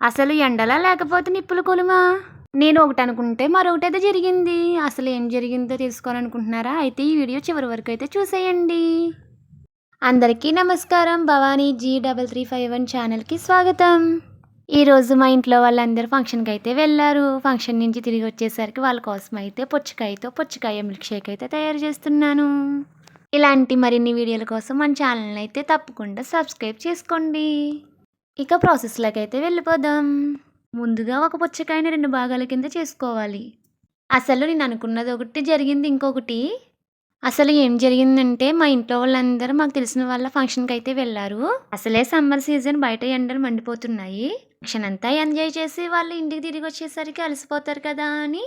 అసలు ఎండలా లేకపోతే నిప్పుల కొలుమా? నేను ఒకటనుకుంటే మరొకటైతే జరిగింది. అసలు ఏం జరిగిందో తెలుసుకోవాలనుకుంటున్నారా? అయితే ఈ వీడియో చివరి వరకు అయితే చూసేయండి. అందరికీ నమస్కారం. భవానీ G3351 ఛానల్కి స్వాగతం. ఈరోజు మా ఇంట్లో వాళ్ళందరూ ఫంక్షన్కి అయితే వెళ్ళారు. ఫంక్షన్ నుంచి తిరిగి వచ్చేసరికి వాళ్ళ కోసం అయితే పుచ్చకాయ మిల్క్ షేక్ అయితే తయారు చేస్తున్నాను. ఇలాంటి మరిన్ని వీడియోల కోసం మన ఛానల్ని అయితే తప్పకుండా సబ్స్క్రైబ్ చేసుకోండి. ఇక ప్రాసెస్లోకి అయితే వెళ్ళిపోదాం. ముందుగా ఒక పుచ్చకాయని 2 భాగాల కింద చేసుకోవాలి. అసలు నేను అనుకున్నది ఒకటి, జరిగింది ఇంకొకటి. అసలు ఏం జరిగిందంటే మా ఇంట్లో వాళ్ళందరూ మాకు తెలిసిన వాళ్ళ ఫంక్షన్కి అయితే వెళ్ళారు. అసలే సమ్మర్ సీజన్, బయట ఎండలు మండిపోతున్నాయి. ఫంక్షన్ అంతా ఎంజాయ్ చేసి వాళ్ళు ఇంటికి తిరిగి వచ్చేసరికి అలసిపోతారు కదా అని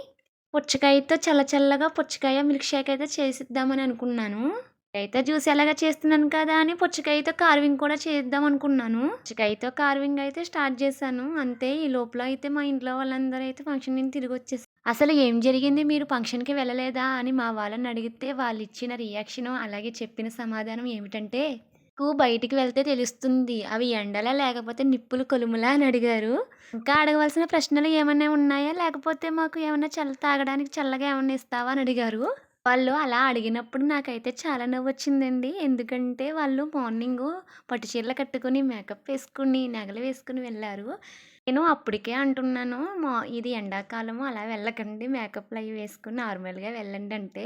పుచ్చకాయతో చల్లగా పుచ్చకాయ మిల్క్ షేక్ అయితే చేసిద్దామని అనుకున్నాను. అయితే జ్యూస్ ఎలాగా చేస్తున్నాను కదా అని పుచ్చకాయతో కార్వింగ్ కూడా చేద్దాం అనుకున్నాను. పుచ్చకాయతో కార్వింగ్ అయితే స్టార్ట్ చేశాను. అంతే ఈ లోపల అయితే మా ఇంట్లో వాళ్ళందరూ అయితే ఫంక్షన్ నుంచి తిరిగి వచ్చేసారు. అసలు ఏం జరిగింది, మీరు ఫంక్షన్కి వెళ్ళలేదా అని మా వాళ్ళని అడిగితే వాళ్ళు ఇచ్చిన రియాక్షన్ అలాగే చెప్పిన సమాధానం ఏమిటంటే, బయటికి వెళ్తే తెలుస్తుంది అవి ఎండలా లేకపోతే నిప్పులు కొలుములా అని అడిగారు. ఇంకా అడగవలసిన ప్రశ్నలు ఏమైనా ఉన్నాయా, లేకపోతే మాకు ఏమైనా తాగడానికి చల్లగా ఏమైనా ఇస్తావా అని అడిగారు. వాళ్ళు అలా అడిగినప్పుడు నాకైతే చాలా నవ్వొచ్చిందండి. ఎందుకంటే వాళ్ళు మార్నింగు పట్టు చీరలు కట్టుకొని, మేకప్ వేసుకుని, నగలు వేసుకుని వెళ్ళారు. నేను అప్పటికే అంటున్నాను, ఇది ఎండాకాలము అలా వెళ్ళకండి, మేకప్లు అవి వేసుకుని నార్మల్గా వెళ్ళండి అంటే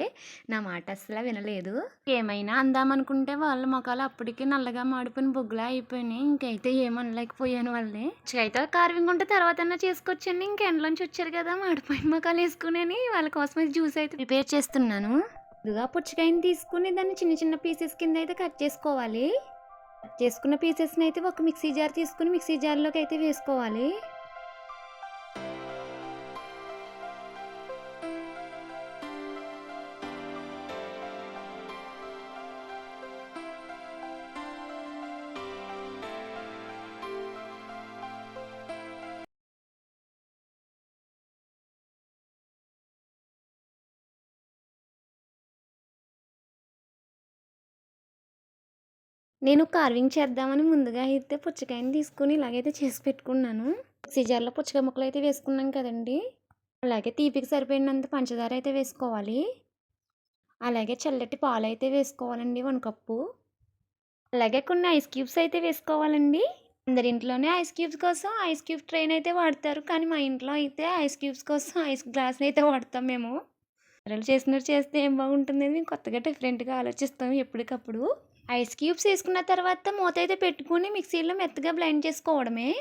నా మాట అస్సలు వినలేదు. ఏమైనా అందామనుకుంటే వాళ్ళ మొఖాలు అప్పటికే నల్లగా మాడిపోయిన బొగ్గులా అయిపోయినాయి. ఇంకైతే ఏమనలేకపోయాను వాళ్ళని. అయితే కార్వింగ్ ఉంటే తర్వాత చేసుకోవచ్చండి, ఇంక ఎండలోంచి వచ్చారు కదా మాడిపోయిన మొఖాలు వేసుకుని వాళ్ళ కోసం జ్యూస్ అయితే ప్రిపేర్ చేస్తున్నాను. ముందుగా పుచ్చకాయని తీసుకుని దాన్ని చిన్న పీసెస్ కింద అయితే కట్ చేసుకోవాలి. కట్ చేసుకున్న పీసెస్ని అయితే ఒక మిక్సీ జార్ తీసుకుని మిక్సీ జార్లోకి అయితే వేసుకోవాలి. నేను కార్వింగ్ చేద్దామని ముందుగా అయితే పుచ్చకాయని తీసుకుని ఇలాగైతే చేసి పెట్టుకున్నాను. మిక్సీ జార్లో పుచ్చకాయ ముక్కలు అయితే వేసుకున్నాం కదండి. అలాగే తీపికి సరిపోయినంత పంచదార అయితే వేసుకోవాలి. అలాగే చల్లటి పాలు అయితే వేసుకోవాలండి 1 కప్పు. అలాగే కొన్ని ఐస్ క్యూబ్స్ అయితే వేసుకోవాలండి. అందరింట్లోనే ఐస్ క్యూబ్స్ కోసం ఐస్ క్యూబ్ ట్రైన్ అయితే వాడతారు. కానీ మా ఇంట్లో అయితే ఐస్ క్యూబ్స్ కోసం ఐస్ గ్లాస్ని అయితే వాడతాం మేము. పిల్లలు చేసినట్టు చేస్తే ఏం బాగుంటుంది, మేము కొత్తగా డిఫరెంట్గా ఆలోచిస్తాం ఎప్పటికప్పుడు. ఐస్ క్యూబ్స్ వేసుకున్న తర్వాత మూత అయితే పెట్టుకుని మిక్సీలో మెత్తగా బ్లెండ్ చేసుకోవడమే.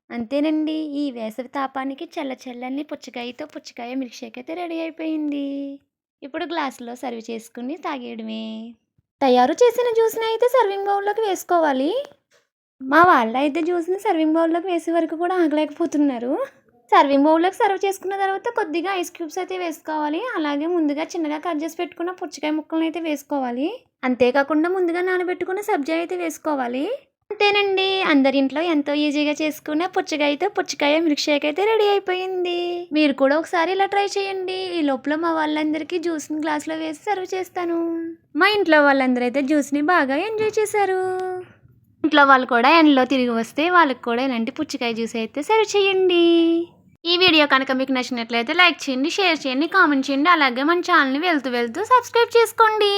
అంతేనండి, ఈ వేసవి తాపానికి చల్లని పుచ్చకాయ మిల్క్ షేక్ అయితే రెడీ అయిపోయింది. ఇప్పుడు గ్లాసులో సర్వ్ చేసుకుని తాగేయడమే. తయారు చేసిన జ్యూస్ని అయితే సర్వింగ్ బౌల్లోకి వేసుకోవాలి. మా వాళ్ళు అయితే జ్యూస్ని సర్వింగ్ బౌల్లోకి వేసే వరకు కూడా ఆగలేకపోతున్నారు. సర్వింగ్ బౌల్లోకి సర్వ్ చేసుకున్న తర్వాత కొద్దిగా ఐస్ క్యూబ్స్ అయితే వేసుకోవాలి. అలాగే ముందుగా చిన్నగా కట్ చేసి పెట్టుకున్న పుచ్చకాయ ముక్కలను అయితే వేసుకోవాలి. అంతేకాకుండా ముందుగా నానబెట్టుకున్న సబ్జా అయితే వేసుకోవాలి. అంతేనండి, అందరింట్లో ఎంతో ఈజీగా చేసుకున్న పుచ్చకాయ మిల్క్ షేక్ అయితే రెడీ అయిపోయింది. మీరు కూడా ఒకసారి ఇలా ట్రై చేయండి. ఈ లోపల మా వాళ్ళందరికీ జ్యూస్ని గ్లాస్లో వేసి సర్వ్ చేస్తాను. మా ఇంట్లో వాళ్ళందరూ అయితే జ్యూస్ని బాగా ఎంజాయ్ చేశారు. ఇంట్లో వాళ్ళు కూడా ఎండలో తిరిగి వస్తే వాళ్ళకి కూడా ఇలాంటి పుచ్చకాయ జ్యూస్ అయితే సర్వ్ చేయండి. ఈ వీడియో కనుక మీకు నచ్చినట్లయితే లైక్ చేయండి, షేర్ చేయండి, కామెంట్ చేయండి. అలాగే మన ఛానల్ని వెళ్తూ సబ్స్క్రైబ్ చేసుకోండి.